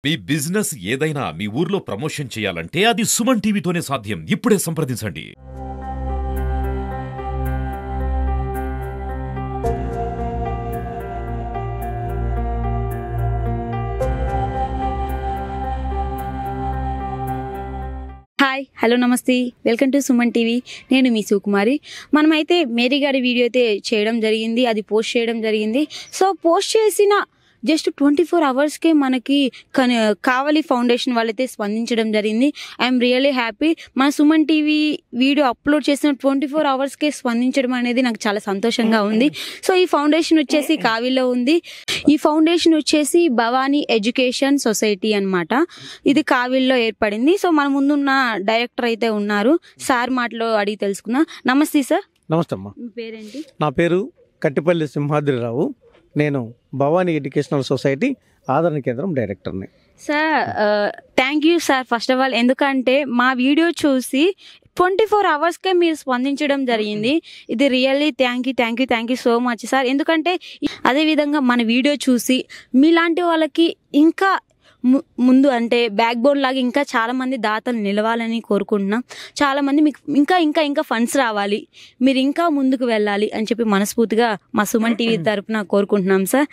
మీ business ఏదైనా మీ ఊర్లో promotion చేయాలంటే అది సుమన్ టీవీతోనే సాధ్యం. ఇప్పుడే సంప్రదించండి. హాయ్ హలో నమస్తే వెల్కమ్ టు సుమన్ టీవీ. నేను మీ సుకుమారి. మనమైతే మేరీ గారి వీడియో అయితే చేయడం జరిగింది, అది పోస్ట్ చేయడం జరిగింది. సో పోస్ట్ చేసిన జస్ట్ 24 అవర్స్కే మనకి కావలి ఫౌండేషన్ వాళ్ళైతే స్పందించడం జరిగింది. I'm really happy. మన సుమన్ టీవీ వీడియో అప్లోడ్ చేసిన 24 అవర్స్కే స్పందించడం అనేది నాకు చాలా సంతోషంగా ఉంది. సో ఈ ఫౌండేషన్ వచ్చేసి కావిలో ఉంది. ఈ ఫౌండేషన్ వచ్చేసి భవానీ ఎడ్యుకేషన్ సొసైటీ అన్నమాట. ఇది కావిల్లో ఏర్పడింది. సో మన ముందున్న డైరెక్టర్ అయితే ఉన్నారు. సార్ మాటలో అడిగి తెలుసుకుందాం. నమస్తే సార్. నమస్తే అమ్మా. మీ పేరేంటి? నా పేరు కట్టిపల్లి సింహాద్రిరావు. నేను భవానీ ఎడ్యుకేషనల్ సొసైటీ ఆదరణ కేంద్రం డైరెక్టర్ని. Sir thank you sir first of all. ఎందుకంటే మా వీడియో చూసి 24 అవర్స్కే మీరు స్పందించడం జరిగింది. ఇది really thank you so much sir. ఎందుకంటే అదేవిధంగా మన వీడియో చూసి మీలాంటి వాళ్ళకి ఇంకా ముందు అంటే బ్యాక్ బోన్ లాగా ఇంకా చాలామంది దాతలు నిలవాలని కోరుకుంటున్నాం. చాలామంది మీకు ఇంకా ఫండ్స్ రావాలి, మీరు ఇంకా ముందుకు వెళ్ళాలి అని చెప్పి మనస్ఫూర్తిగా మా సుమన్ టీవీ తరఫున కోరుకుంటున్నాం sir.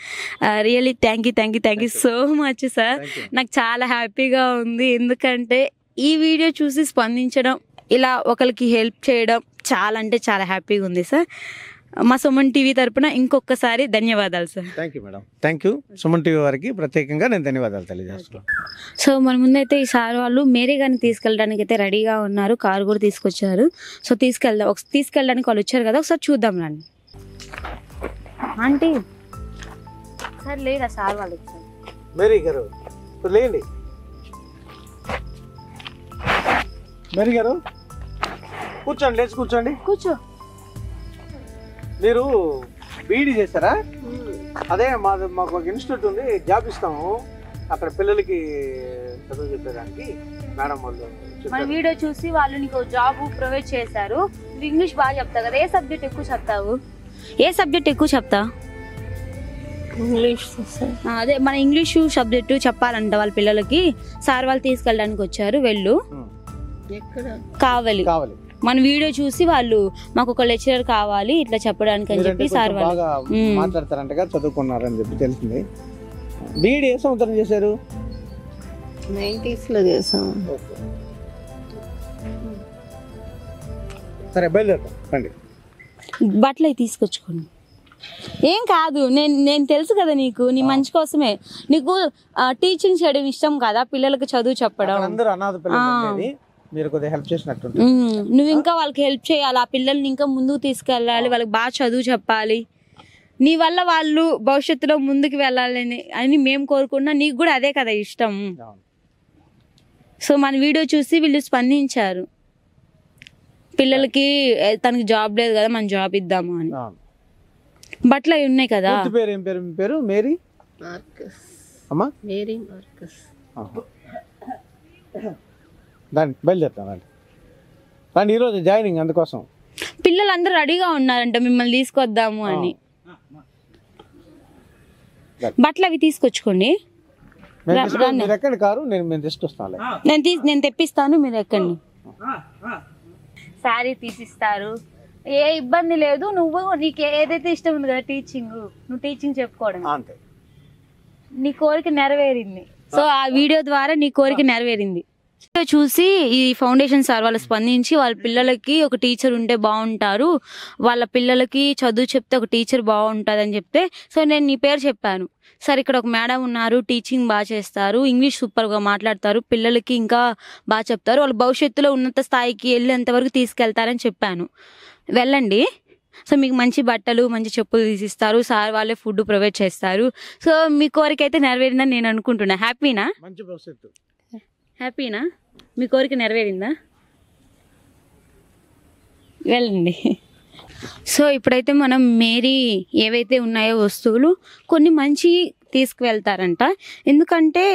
Really thank you so much sir. నాకు చాలా హ్యాపీగా ఉంది. ఎందుకంటే ఈ వీడియో చూసి స్పందించడం, ఇలా ఒకరికి హెల్ప్ చేయడం చాలా అంటే చాలా హ్యాపీగా ఉంది సార్. మా సుమన్ టీవీ తరపున ఇంకొకసారి ధన్యవాదాలు sir. Thank you madam. Thank you. Suman TV వారికి ప్రత్యేకంగా నేను ధన్యవాదాలు తెలియజేస్తున్నాను. సో మన ముందైతే ఈ సార్ వాళ్ళు మేరీ గారిని తీసుకెళ్ళడానికి అయితే రెడీగా ఉన్నారు. కారు కూడా తీసుకొచ్చారు. సో తీసుకెళ్ళడానికి వాళ్ళు వచ్చారు కదా, ఒకసారి చూద్దాం రండి. ఆంటీ సార్ లేదా సార్ వాళ్ళు వచ్చారు. మేరీ గారు లేండి. మేరీ గారు కూర్చోండి, లేచి కూర్చోండి. కూర్చో. మీరు బీఈడీ చేశారా? అదే మాకు ఒక ఇన్స్టిట్యూట్ ఉంది, జాబ్ ఇస్తాము. అక్కడ పిల్లలకి చదువు చెప్పేదానికి మేడం వాళ్ళు మన వీడియో చూసి వాళ్ళు నీకు జాబ్ ప్రొవైడ్ చేశారు. నువ్వు ఇంగ్లీష్ బాగా చెప్తావు కదా, ఏ సబ్జెక్ట్ ఎక్కువ చెప్తావు? ఇంగ్లీష్. అదే మన ఇంగ్లీషు సబ్జెక్టు చెప్పాలంట వాళ్ళ పిల్లలకి. సార్ వాళ్ళు తీసుకెళ్ళడానికి వచ్చారు. వెళ్ళు. కావాలి. మన వీడియో చూసి వాళ్ళు మాకు ఒక లెక్చరర్ కావాలి ఇట్లా చెప్పడానికి అని చెప్పి సార్ బాగా మాట్లాడతారంటగా, చదువుకున్నారని చెప్పి తెలిసింది. బీఈడీ ఏ సంవత్సరం చేశారు? 90s లో చేసాం. సరే బయలుదేరుతాం రండి. బట్టలు అవి తీసుకొచ్చుకోండి. ఏం కాదు, నేను తెలుసు కదా నీకు, నీ మంచి కోసమే. నీకు టీచింగ్ చేయడం ఇష్టం కదా, పిల్లలకు చదువు చెప్పడం. అందరూ అనాథ పిల్లలు, మీరు కొద్దిగా హెల్ప్ చేసినట్టు. నువ్వు ఇంకా వాళ్ళకి హెల్ప్ చేయాలి, ఆ పిల్లల్ని ఇంకా ముందుకు తీసుకెళ్ళాలి, వాళ్ళకి బాగా చదువు చెప్పాలి. నీ వల్ల వాళ్ళు భవిష్యత్తులో ముందుకు వెళ్ళాలని అని మేము కోరుకున్నా. నీకు కూడా అదే కదా ఇష్టం. సో మన వీడియో చూసి వీళ్ళు స్పందించారు. పిల్లలకి తనకి జాబ్ లేదు కదా, మనం జాబ్ ఇద్దాము అని. బట్టలు అవి ఉన్నాయి కదా. ఏం పేరు? మీ పేరు? Mary Marcus. అమ్మా మేరీ మార్కస్. దాన్ని బయలుదేరుతాం రండి. ఈరోజు జాయినింగ్, అందుకోసం పిల్లలందరూ రెడీగా ఉన్నారంట మిమ్మల్ని తీసుకొద్దాము అని. బట్టలు అవి తీసుకొచ్చుకోండి. ఎక్కండి కారు, నేను తీసుకొస్తాను. నేను తెప్పిస్తాను, మీరు ఎక్కండి. శారీ తీసిస్తారు, ఏ ఇబ్బంది లేదు. నీకు ఏదైతే ఇష్టం ఉంది కదా టీచింగ్, నువ్వు టీచింగ్ చెప్పుకోవడం అంతే. నీ కోరిక నెరవేరింది. సో ఆ వీడియో ద్వారా నీ కోరిక నెరవేరింది. చూసి ఈ ఫౌండేషన్ సార్ వాళ్ళు స్పందించి వాళ్ళ పిల్లలకి ఒక టీచర్ ఉంటే బాగుంటారు, వాళ్ళ పిల్లలకి చదువు చెప్తే ఒక టీచర్ బాగుంటుంది అని చెప్తే, సో నేను నీ పేరు చెప్పాను. సార్ ఇక్కడ ఒక మేడం ఉన్నారు, టీచింగ్ బాగా చేస్తారు, ఇంగ్లీష్ సూపర్గా మాట్లాడతారు, పిల్లలకి ఇంకా బాగా చెప్తారు, వాళ్ళు భవిష్యత్తులో ఉన్నత స్థాయికి వెళ్ళేంత వరకు తీసుకెళ్తారని చెప్పాను. వెళ్ళండి. సో మీకు మంచి బట్టలు, మంచి చెప్పులు తీసిస్తారు, సార్ వాళ్ళే ఫుడ్ ప్రొవైడ్ చేస్తారు. సో మీ కోరిక అయితే నెరవేరిందని నేను అనుకుంటున్నా. హ్యాపీనా? మంచి భవిష్యత్తు. హ్యాపీనా? మీ కోరిక నెరవేరిందా? వెళ్ళండి. సో ఇప్పుడైతే మనం మేరీ ఏవైతే ఉన్నాయో వస్తువులు కొన్ని మంచి తీసుకువెళ్తారంట. ఎందుకంటే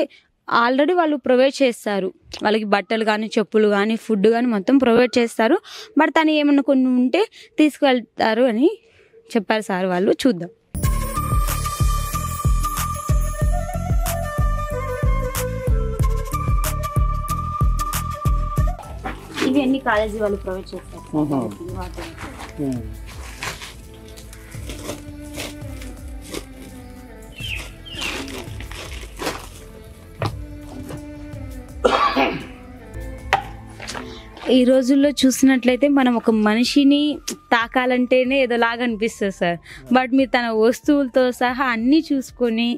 ఆల్రెడీ వాళ్ళు ప్రొవైడ్ చేస్తారు, వాళ్ళకి బట్టలు కానీ చెప్పులు కానీ ఫుడ్ కానీ మొత్తం ప్రొవైడ్ చేస్తారు. బట్ తను ఏమన్నా కొన్ని ఉంటే తీసుకువెళ్తారు అని చెప్పారు సార్ వాళ్ళు. చూద్దాం. ఇవి అన్ని కాలేజీ వాళ్ళు ప్రొవైడ్ చేస్తారు. ఈ రోజుల్లో చూసినట్లయితే మనం ఒక మనిషిని తాకాలంటేనే ఏదోలాగా అనిపిస్తుంది సార్. బట్ మీరు తన వస్తువులతో సహా అన్నీ చూసుకొని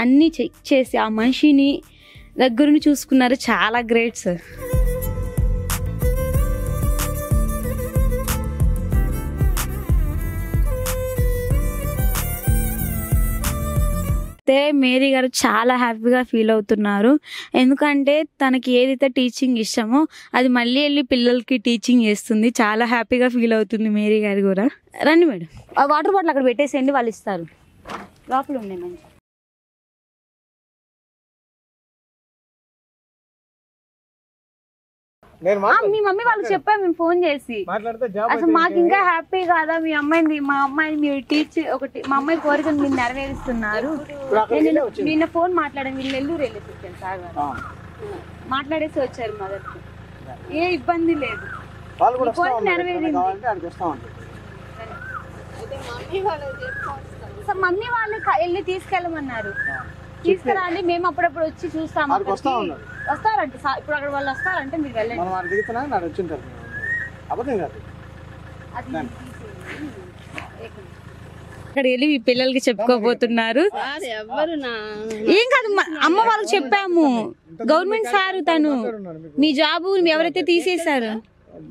అన్నీ చెక్ చేసి ఆ మనిషిని దగ్గరుండి చూసుకున్నారు. చాలా గ్రేట్ సార్. మేరీ గారు చాలా హ్యాపీగా ఫీల్ అవుతున్నారు. ఎందుకంటే తనకి ఏదైతే టీచింగ్ ఇష్టమో అది మళ్ళీ వెళ్ళి పిల్లలకి టీచింగ్ చేస్తుంది. చాలా హ్యాపీగా ఫీల్ అవుతుంది మేరీ గారు కూడా. రండి మేడం, ఆ వాటర్ బాటిల్ అక్కడ పెట్టేసేయండి, వాళ్ళు ఇస్తారు. లోపల ఉండే మంచి మీ మమ్మీ వాళ్ళకి చెప్పాము మేము ఫోన్ చేసి. అసలు మాకు ఇంకా హ్యాపీ కాదా మీ అమ్మాయిని, మా అమ్మాయిని మీరు మా అమ్మాయి కోరికను మీరు నెరవేరుస్తున్నారు. నిన్న ఫోన్ మాట్లాడాను, వీళ్ళు నెల్లూరు వెళ్ళేసి వచ్చాను సార్ గారు, మాట్లాడేసి వచ్చారు. మదర్కి ఏ ఇబ్బంది లేదు, కోరిక నెరవేరింది. మమ్మీ వాళ్ళు వెళ్ళి తీసుకెళ్ళమన్నారు. తీసుకురండి, మేము అప్పుడప్పుడు వచ్చి చూస్తాము. వస్తారంటే ఇప్పుడు అక్కడ వాళ్ళు వస్తారంటే మీరు వెళ్ళండి. అక్కడ వెళ్ళి మీ పిల్లలకి చెప్పుకోబోతున్నారు. ఏం కాదు, అమ్మ వాళ్ళకి చెప్పాము. గవర్నమెంట్ సార్ తను మీ జాబు ఎవరైతే తీసేశారు.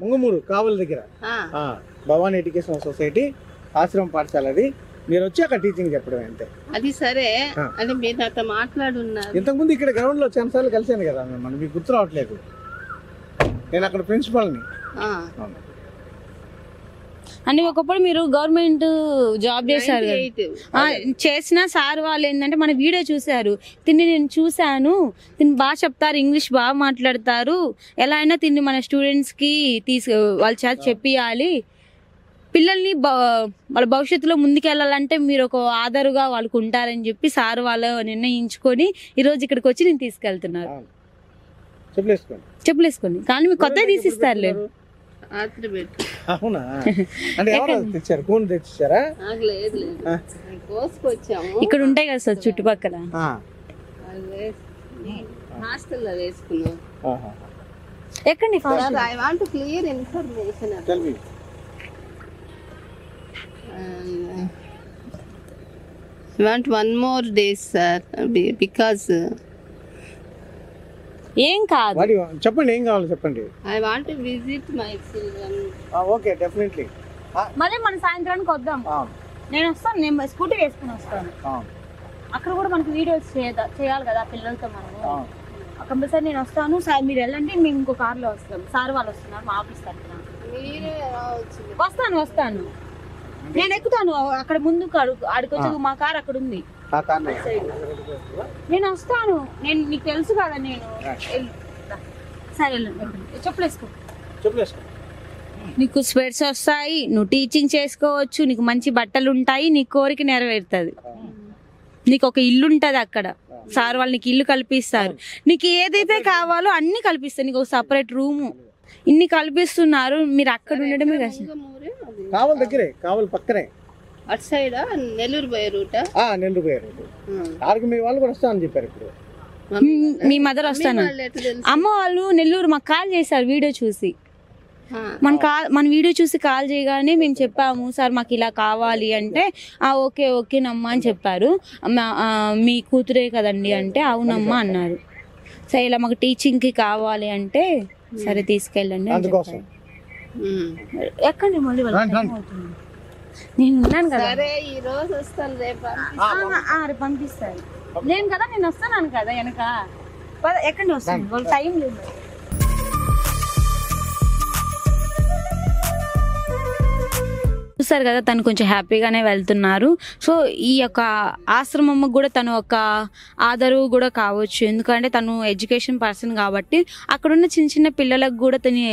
ముంగమూరు కావలి దగ్గర భవానీ ఎడ్యుకేషనల్ సొసైటీ ఆశ్రమ పాఠశాల, అది మీరు వచ్చి అక్కడ టీచింగ్ చెప్పడం అంతే. అది సరే, అంటే మీరు నాతో మాట్లాడున్నారు. ఇంతకుముందు ఇక్కడ గ్రౌండ్ లో చాలా సార్లు కలిసాను కదా, మనం మీకు గుర్తు రావట్లేదు. నేను అక్కడ ప్రిన్సిపాల్ని. అంటే ఒకప్పుడు మీరు గవర్నమెంట్ జాబ్ చేశారు, చేసిన సార్ వాళ్ళు ఏంటంటే మన వీడియో చూశారు. తిని నేను చూశాను, తిని బాగా చెప్తారు, ఇంగ్లీష్ బాగా మాట్లాడతారు, ఎలా అయినా తిని మన స్టూడెంట్స్కి వాళ్ళ చేత చెప్పియాలి, పిల్లల్ని వాళ్ళ భవిష్యత్తులో ముందుకెళ్ళాలంటే మీరు ఒక ఆధారుగా వాళ్ళకు ఉంటారని చెప్పి సార్ వాళ్ళు నిర్ణయించుకొని ఈరోజు ఇక్కడికి వచ్చి నేను తీసుకెళ్తున్నారు. చెప్పులేసుకోండి, కానీ మీకు కొత్త తీసిస్తారు. ఇక్కడ ఉంటాయి కదా సార్ చుట్టుపక్కల. ఎక్కండి. I want to clear information. Tell me. I want one more day, sir, because ఏం కాదు, చెప్పండి ఏం కావాలో చెప్పండి. I want to visit my children. Okay, definitely. మళ్ళీ మన సాయంత్రానికి వద్దాం. నేను వస్తాను, నేను స్కూటీ వేసుకుని వస్తాను. అక్కడ కూడా మనకి వీడియోస్ చేయాలి కదా పిల్లలతో మనము. కంపల్సరీ నేను వస్తాను సార్, మీరు వెళ్ళండి, మేము ఇంకో కార్లో వస్తాం. సార్ వాళ్ళు వస్తున్నారు మా ఆఫీస్ తరఫున. వస్తాను, నేను ఎక్కుతాను. అక్కడ ముందు ఆడికొచ్చి మా కార్ అక్కడ ఉంది, నేను వస్తాను. నేను నీకు తెలుసు కదా, నేను సరే చెప్పులేసుకో. నీకు స్వెట్స్ వస్తాయి, నువ్వు టీచింగ్ చేసుకోవచ్చు, నీకు మంచి బట్టలు ఉంటాయి, నీ కోరిక నెరవేరుతుంది. నీకు ఒక ఇల్లు ఉంటుంది అక్కడ, సార్ వాళ్ళు నీకు ఇల్లు కల్పిస్తారు. నీకు ఏదైతే కావాలో అన్ని కల్పిస్తారు. నీకు ఒక సపరేట్ రూము ఇన్ని కల్పిస్తున్నారు. మీరు అక్కడ ఉండడమే కష్టం. కావలి దగ్గరే, కావలి పక్కనే. అటు సైడ్ నెల్లూరు పోయే రూట్. నెల్లూరు పోయే రూట్. ఆడికి మీ వాళ్ళు కూడా వస్తానని చెప్పారు. ఇప్పుడు మీ మదర్ వస్తాను. అమ్మ వాళ్ళు నెల్లూరు మాకు కాల్ చేశారు వీడియో చూసి. మన వీడియో చూసి కాల్ చేయగానే మేము చెప్పాము సార్ మాకు ఇలా కావాలి అంటే ఓకే ఓకేనమ్మా అని చెప్పారు. మీ కూతురే కదండి అంటే అవునమ్మా అన్నారు. సరే ఇలా మాకు టీచింగ్కి కావాలి అంటే సరే తీసుకెళ్ళండి. ఎక్కండి మళ్ళీ నేను ఉన్నాను కదా, రేపు పంపిస్తారు. నేను కదా నేను వస్తాను కదా వెనక. ఎక్కండి, వస్తాను, వాళ్ళ టైం లేదు. చూసారు కదా, తను కొంచెం హ్యాపీగానే వెళ్తున్నారు. సో ఈ యొక్క ఆశ్రమం కూడా తను ఒక ఆధారు కూడా కావచ్చు. ఎందుకంటే తను ఎడ్యుకేషన్ పర్సన్ కాబట్టి అక్కడున్న చిన్న చిన్న పిల్లలకు కూడా తను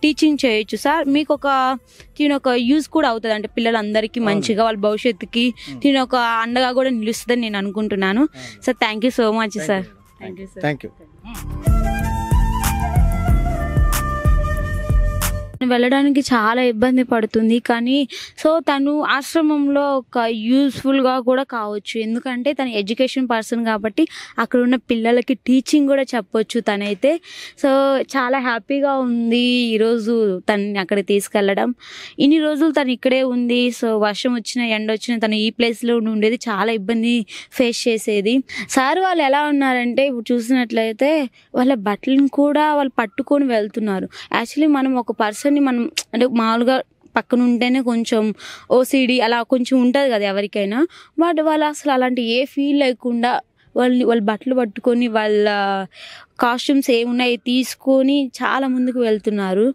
టీచింగ్ చేయొచ్చు సార్. మీకు ఒక యూజ్ కూడా అవుతుంది, అంటే పిల్లలందరికీ మంచిగా వాళ్ళ భవిష్యత్తుకి దీని ఒక అండగా కూడా నిలుస్తుందని నేను అనుకుంటున్నాను. Sir thank you so much sir. Thank you sir. Thank you. వెళ్ళడానికి చాలా ఇబ్బంది పడుతుంది. కానీ సో తను ఆశ్రమంలో ఒక యూస్ఫుల్గా కూడా కావచ్చు. ఎందుకంటే తను ఎడ్యుకేషన్ పర్సన్ కాబట్టి అక్కడ ఉన్న పిల్లలకి టీచింగ్ కూడా చెప్పొచ్చు తనైతే. సో చాలా హ్యాపీగా ఉంది ఈరోజు తనని అక్కడికి తీసుకెళ్ళడం. ఇన్ని రోజులు తను ఇక్కడే ఉంది. సో వర్షం వచ్చినా ఎండ వచ్చినా తను ఈ ప్లేస్లో ఉండేది, చాలా ఇబ్బంది ఫేస్ చేసేది. సార్ వాళ్ళు ఎలా ఉన్నారంటే ఇప్పుడు చూసినట్లయితే వాళ్ళ బట్టలను కూడా వాళ్ళు పట్టుకొని వెళ్తున్నారు. యాక్చువల్లీ మనం ఒక పర్సన్ని మనం అంటే మామూలుగా పక్కన ఉంటేనే కొంచెం ఓసిడి అలా కొంచెం ఉంటుంది కదా ఎవరికైనా. బట్ వాళ్ళు అసలు అలాంటి ఏ ఫీల్ లేకుండా వాళ్ళ బట్టలు పట్టుకొని వాళ్ళ కాస్ట్యూమ్స్ ఏమున్నాయి తీసుకొని చాలా ముందుకు వెళ్తున్నారు.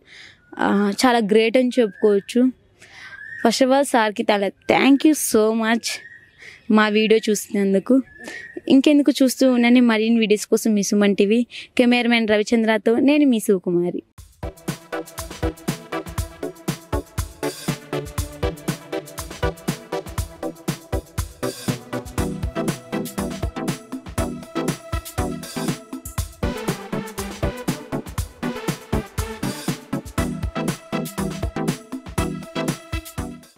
చాలా గ్రేట్ అని చెప్పుకోవచ్చు. ఫస్ట్ ఆఫ్ ఆల్ సార్కి చాలా థ్యాంక్ యూ సో మచ్ మా వీడియో చూసినందుకు. ఇంకెందుకు చూస్తూ ఉండండి మరిన్ని వీడియోస్ కోసం మీ సుమన్ టీవీ. కెమెరామెన్ రవిచంద్రతో నేను మీ సుకుమారి.